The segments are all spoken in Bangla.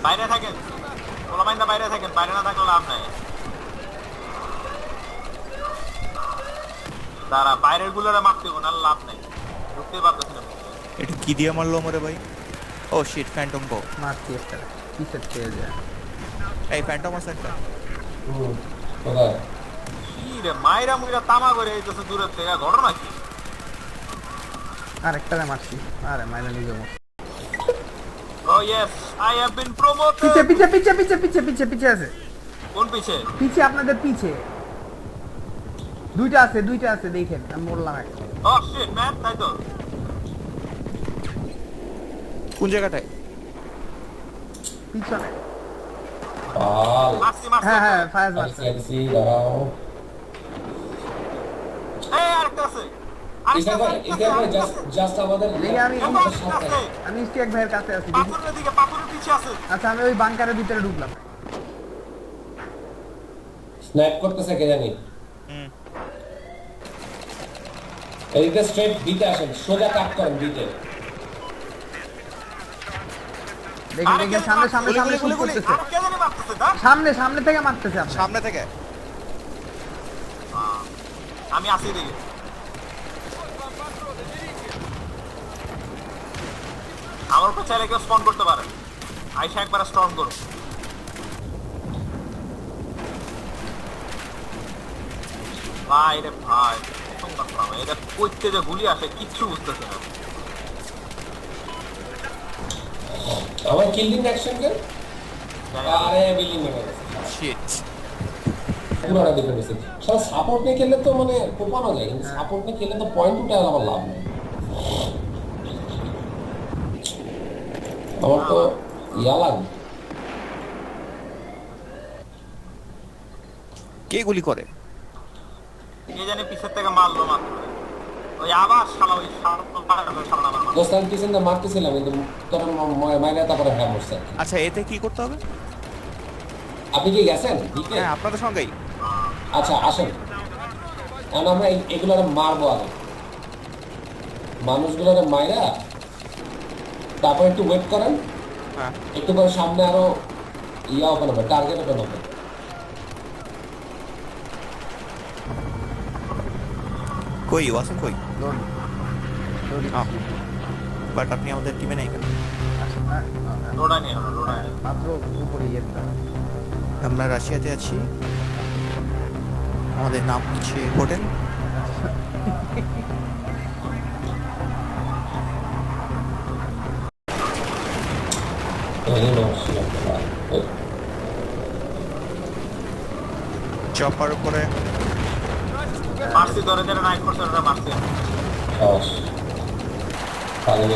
বাইরে থাকেন, পোলাপাইনটা বাইরে থাকেন, বাইরে না থাকলে লাভ নাই। দাঁড়া, বাইরের গুলোরে মারতে হবে, না লাভ নাই, ঢুকতেই পারতেছি না। এটা কি দিয়ে মারলো আমারে ভাই? ও শিট, ফ্যান্টম বো মারছি একটা পিছের থেকে যায়। এই ফ্যান্টম আছে একটা। কোথায়? কি রে মাইরা মুইরা তামা করে এইতেছে দূরের থেকে, ঘটনা কি? আর একটারে মারছি, আরে মাইরা নিজে মরছি। Oh yes, I have been promoted. পিছে পিছে পিছে পিছে পিছে পিছে পিছে আছে। কোন পিছে? পিছে আপনাদের পিছে দুইটা আছে দেখেন, আমি বললাম একটা। Oh shit man, তাই তো। কোন জায়গাটায়? পিছনে। মারছি। হ্যাঁ ফায়াজ মারছে। দাঁড়াও। এই আরেকটা আছে। জাস্ট আমাদের দেখি আমি ইস্টিক ভাইয়ের কাছে আছি। পাথরের দিকে, পাথরের পিছে আছে। আচ্ছা আমি ওই বাংকারের ভিতরে ঢুকলাম। স্ন্যাপ করতেছে কে জানি। এইটা স্ট্রেট বিতে আসেন, সোজা কাট করেন বিতে। দেখেন সামনে শুট করতেছে। আর কে জানি মারতেছে দা? সামনে থেকে মারতেছে আপনি। সামনে থেকে। আমি আসি দিকে। আমার উপর চাইলে কেউ স্পন করতে পারে, আইসা একবার স্টর্ম করো। ভাই রে ভাই, এটা কইতে যে গুলি আসে কিচ্ছু বুঝতেছে না। আমার কিলিং অ্যাকশন কে? আরে বিল্ডিং মেরে গেছে। শিট। পুরোটা দেখে নিয়েছি। সব সাপোর্ট নিয়ে খেললে তো মানে কোপানো যায়, কিন্তু সাপোর্ট নিয়ে খেললে তো পয়েন্ট উঠায় আমার লাভ নেই। আমার তো ইয়া লাগে। কে গুলি করে? কে জানি পিছের থেকে মারলো মাত্র। ওই আবার শালা ওই শালা আমার মারলো। দোস্ত আমি পিছন দিয়ে মারতেছিলাম, কিন্তু তোর মাইনে তারপরে হ্যাঁ মরছে। আচ্ছা এতে কি করতে হবে? আপনি কি গেছেন? হ্যাঁ আপনাদের সঙ্গেই। আচ্ছা আসেন, এখন আমরা এগুলোর মারবো আগে, মানুষগুলোর মাইরা তারপর একটু ওয়েট করেন। হ্যাঁ একটু পরে সামনে আরো ইয়া ওপেন হবে, টার্গেট ওপেন হবে। কই ওয়াসিম কই? লড়ি বাট আপনি আমাদের টিমে নেই কেন? লোড়াই নেই হলো, লোড়াই নেই। মাত্র উপরে ইয়েটা। আমরা রাশিয়াতে আছি, আমাদের নাম হচ্ছে হোটেল। চপার উপরে মারছি ধরে ধরে নাইট করছে, ওটা মারছি।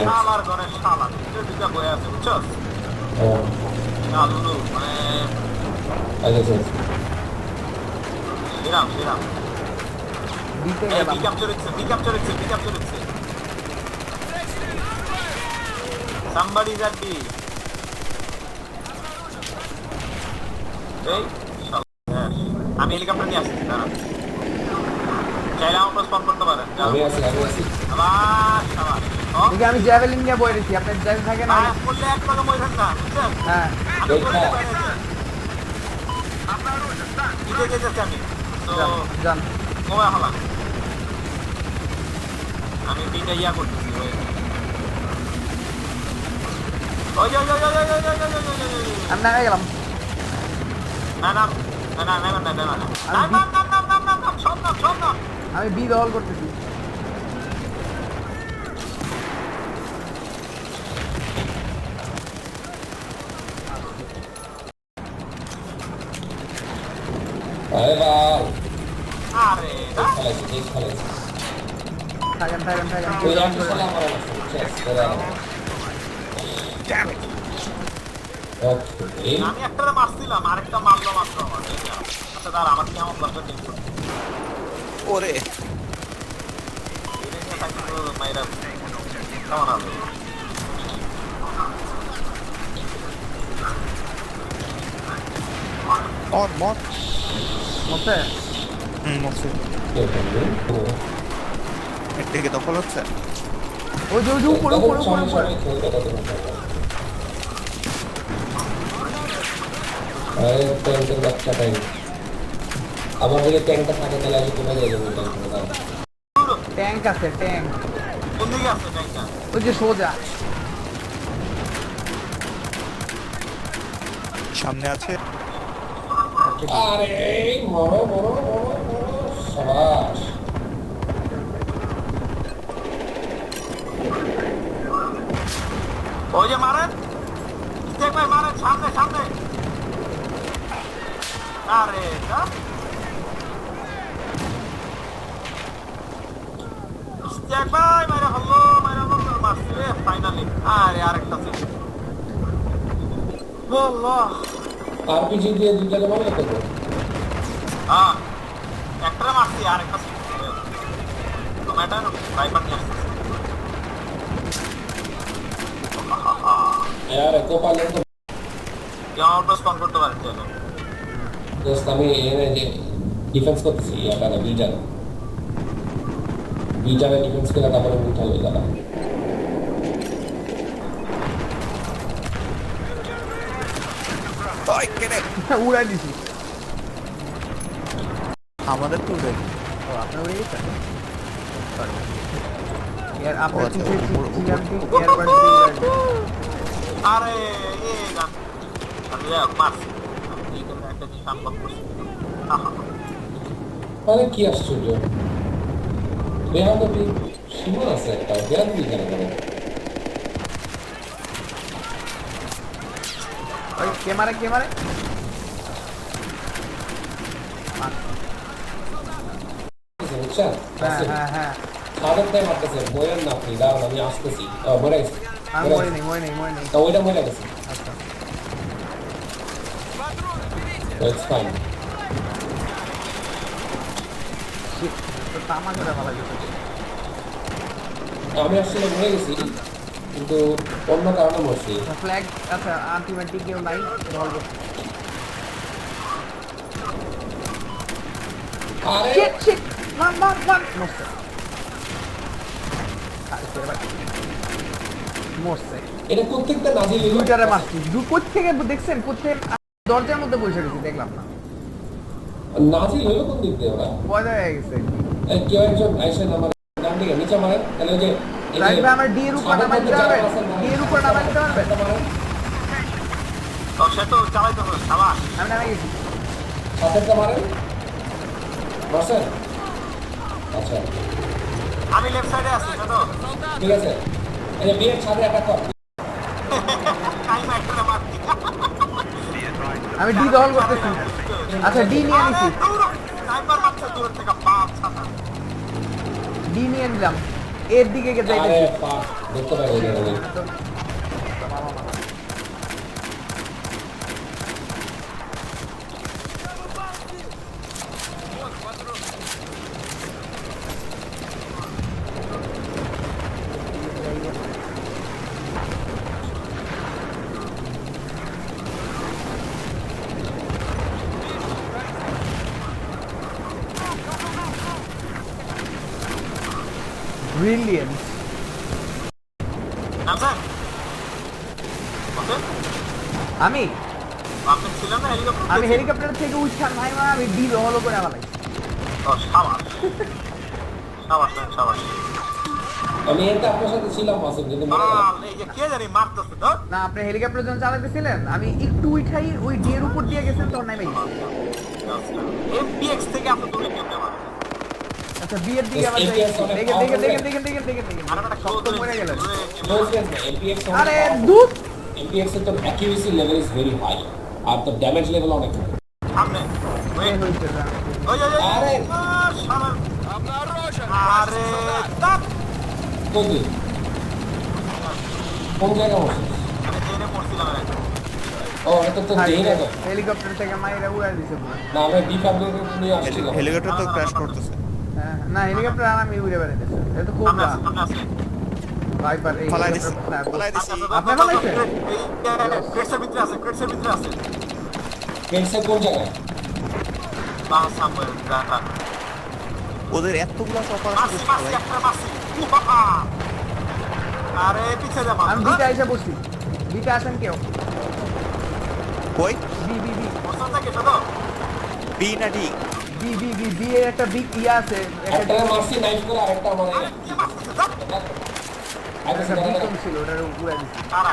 শালার ঘরে শালা ভিতরে ঢুকে বয়ে আছে, বুঝছো? শালুলু মানে শ্রীরাম দিতে এই গেলাম। পিকআপ চলেছে। Somebody is at B. এই শালা, আমি হেলিকপ্টার নিয়ে আসছি, দাঁড়া। চাইলে আমার উপর স্পন করতে পারেন। আমি আছি আবার শালা। দেখি আমি জ্যাভেলিন নিয়ে বয়ে রেখেছি, আপনার জ্যাভেল থাকে না? করলে এক টাকা মই থাক না, বুঝছেন? হ্যাঁ আমি করে দিতে পারি না। দিতে যেতেছি আমি। তো যান। কবে হলাম? আমি বিটা ইয়া করতেছি। ওই আমি নামে গেলাম। না, সব না। আমি বি দখল করতেছি। আরে বাল আরে খালাইছি থাকেন ওই একটু সালা আমার ওকে। আমি একটা মারছিলাম, আরেকটা মারলো মাত্র আমার। আচ্ছা দাঁড়া, আমার কি আমার ব্লাডটা চেঞ্জ করতে ওরে মাইরা কেমন হবে? और मौत মতে মরছে। এর থেকে দখল হচ্ছে। ওই যে উপরে আরে ট্যাঙ্কের বাচ্চা ট্যাঙ্ক আমার যদি ট্যাঙ্কটা থাকে তাহলে আমি কোথায় যাবো ট্যাঙ্কটা ট্যাঙ্ক আছে ট্যাঙ্ক কোন দিকে আছে ট্যাঙ্কটা? ওই যে সোজা সামনে আছে। আরে মরো মরো মরো মরো সাবাস ওই যে মারেন, স্টেক ভাই মারেন, সামনে সামনে। আরে স্টেক ভাই মাইরা হলো মারছি রে ফাইনালি। আরে আরেকটা ছিল বললো। আরপিজি দিয়ে দুইটাকে মারলে কত হ্যাঁ একটা মারছি, আরেকটা ছিল টমেটার ভাইপার নিয়ে আসছে। আরে কোপালে তো কেমন স্পন করতে পারেন চলো। দোস্ত আমি এনে যে ডিফেন্স করতেছি এটা না বিটারে ডিফেন্স করে তারপরে উঠা হয়ে যাবে ওই কেনে উড়াই দিছি আমাদের তো উড়ে ও আপনার উড়ে গেছে यार আপনার আচ্ছা, কিছু উপর- জিগান্তি এয়ারবাড দিয়ে উড়াই দিছি আরে এ গান আমি মারছি এইখানে একটা জিনিস আনলক করছি। মানে কি আশ্চর্য বেহাদবি সীমা আছে একটা বেহাদবি কেন করে ওই কে মারে বুঝছেন হ্যাঁ হ্যাঁ তাদের টাইম আসতেছে মরেন না আপনি দাঁড়ান আমি আসতেছি মরে গেছি আমি মরে নেই তা ওইটা মরে গেছে আচ্ছা ইটস ফাইন তো তামা করে ভালো গেছে আমি আসলে মরে গেছি কিন্তু অন্য কারণে মরছি ফ্ল্যাগ আচ্ছা আলটিমেটলি কেউ নাই বলবো আরে শিট মান মরছে মরছে এটা প্রত্যেকটা নাজিল দুইটারে মারছি কোথ থেকে দেখছেন কোথেকে দরজার মধ্যে বসে গেছি দেখলাম না নাজিল হলো কোন দিক দিয়ে ওরা পয়দা হয়ে গেছে কেউ একজন আইসেন আমার নাম দিকে নিচে মারেন তাহলে ওই যে এই যে রাইট ভাই আমার ডি এর উপর ছাদের নামাই মধ্যে দিতে যারা পারবেন আছেন, ডি এর উপর নামাই দিতে পারবেন একটা মারেন। তো সে তো চালাইতে হবে সাবাস। আমি নামে গেছি ছাদেরটা মারেন মারছেন আচ্ছা আমি লেফট সাইডে আছি সে তো ঠিক আছে এই যে বিয়ের ছাদে অ্যাটাক কর টাইম একটা মারছি। আমি ডি দখল করতেছি আচ্ছা ডি নিয়ে নিছি স্নাইপার মারছে দূর থেকে বাপ ছাতা। ডি নিয়ে নিলাম এর দিকে আরে যাইতেছি পাক দেখতে পাই ওই জায়গায় ব্রিলিয়েন্ট নামছেন? ওকে, আমি আপনি ছিলেন না হেলিকপ্টার? আমি হেলিকপ্টার থেকে উঠলাম ভাই মা আমি ডি দখল করে আমার ও সাবাস সাবাস সাবাস। আমি এটা আপনার সাথে ছিলাম মাসুম কিন্তু মনে মাল, এই যে কে জানি মারতেছে তো। না আপনি হেলিকপ্টার যখন চালাতেছিলেন আমি একটু উঠাই ওই ডি এর উপর দিয়ে গেছেন তখন নামে গেছি এমপিএক্স থেকে আপনি দূরে কেমনে মারেন? আচ্ছা বি এর দিকে আবার যাই APS অনেক দেখেন আর একটা শক্ত মরে গেলেন বলছেন না এমপিএক্স আরে দুধ এমপিএক্স এর তো accuracy level is very high আর তো ড্যামেজ লেভেল অনেক হাই সামনে এই হইছে না ওই আরে। আরে তাপ কোন দিক? কোন জায়গা বসে আমি জেনে পড়ছিলাম একটা। ও এটা তো দেই না তো হেলিকপ্টার থেকে মাইরা উড়াই দিছে পুরো না আমরা ডিফাবলিকেটর নিয়ে আসছিলাম হেলিকপ্টার তো ক্র্যাশ করতেছে। হ্যাঁ না হেলিকপ্টার আর আমি উড়ে বেড়াই দিছে এটা তো সামনে কোবরা আছে, সামনে আছে। ভাইপার এই ফালাই দিছি হেলিকপ্টার ফালাই দিছি। আপনি ফালাইছেন? ক্রেটসের ভিতরে আছে, ক্রেটসের ভিতরে আছে। কেসে কোন জায়গায় বাহ, সামনে, দেখা। ওদের এতগুলো চপার মারছি, আছে মারছি, সবাই। একটা মারছি। উহা! আরে পিছে যা আমি বিটা এসে বসছি বিটা আসেন কেউ কই বি বি বি বুঝতে থেকে তো বি না D B B B B এর একটা বিগ ইয়া আছে একটা মারছি নাইস করে আরেকটা মানে কি মারছিস যা আইতেছে একটা দাঁড়া বিকন ছিল ওটার উপরে দিছি তারা